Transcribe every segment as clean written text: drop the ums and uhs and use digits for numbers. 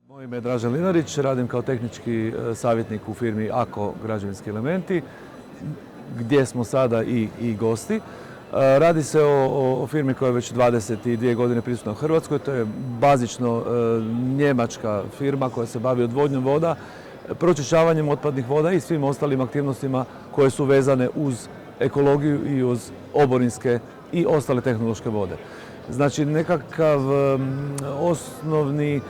Moje ime je Dražen Linarić, radim kao tehnički savjetnik u firmi AKO Građevinski elementi, gdje smo sada i gosti. Radi se o firmi koja je već 22 godine prisutna u Hrvatskoj. To je bazično njemačka firma koja se bavi odvodnjom voda, pročišćavanjem otpadnih voda i svim ostalim aktivnostima koje su vezane uz ekologiju i uz oborinske i ostale tehnološke vode. Znači, nekakav osnovni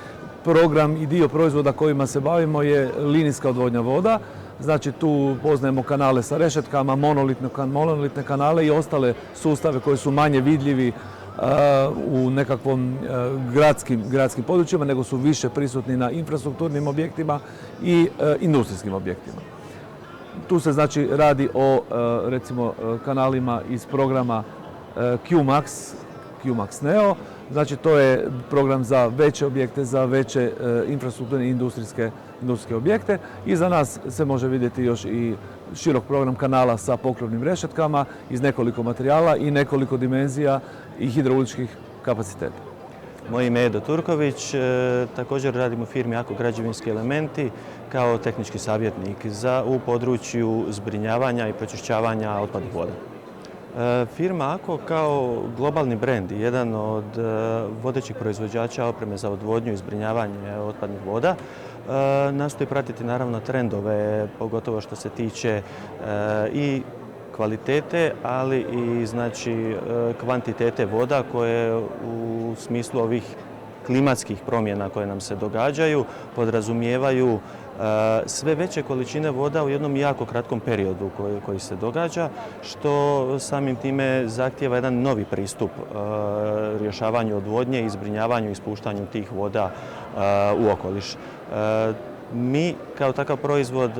program i dio proizvoda kojima se bavimo je linijska odvodnja voda. Znači, tu poznajemo kanale sa rešetkama, monolitne kanale i ostale sustave koji su manje vidljivi u nekakvom gradskim područjima, nego su više prisutni na infrastrukturnim objektima i industrijskim objektima. Tu se znači radi o recimo kanalima iz programa QMAX Neo. Znači, to je program za veće objekte, za veće infrastrukturne i industrijske objekte. Iza nas se može vidjeti još i širok program kanala sa pokrovnim rešetkama iz nekoliko materijala i nekoliko dimenzija i hidrauličkih kapaciteta. Moje ime je Edo Turković, također radim u firmi AKO Građevinski elementi kao tehnički savjetnik u području zbrinjavanja i pročišćavanja otpadnih voda. Firma AKO kao globalni brend, jedan od vodećih proizvođača opreme za odvodnju i zbrinjavanje otpadnih voda, nastoji pratiti naravno trendove, pogotovo što se tiče i kvalitete, ali i znači kvantitete voda koje u smislu ovih klimatskih promjena koje nam se događaju podrazumijevaju sve veće količine voda u jednom jako kratkom periodu koji se događa, što samim time zahtijeva jedan novi pristup rješavanju odvodnje i zbrinjavanju i ispuštanju tih voda u okoliš. Mi kao takav proizvod,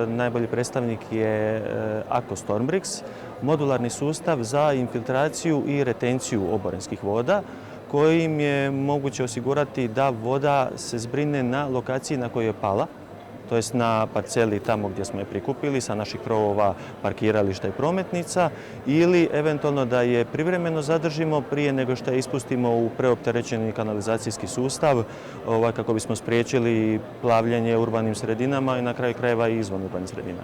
najbolji predstavnik je AKO Stormbrix, modularni sustav za infiltraciju i retenciju oborinskih voda, kojim je moguće osigurati da voda se zbrine na lokaciji na kojoj je pala, to jest na parceli tamo gdje smo je prikupili sa naših krovova, parkirališta i prometnica, ili eventualno da je privremeno zadržimo prije nego što je ispustimo u preopterećeni kanalizacijski sustav kako bismo spriječili plavljenje urbanim sredinama i na kraju krajeva i izvan urbanih sredina.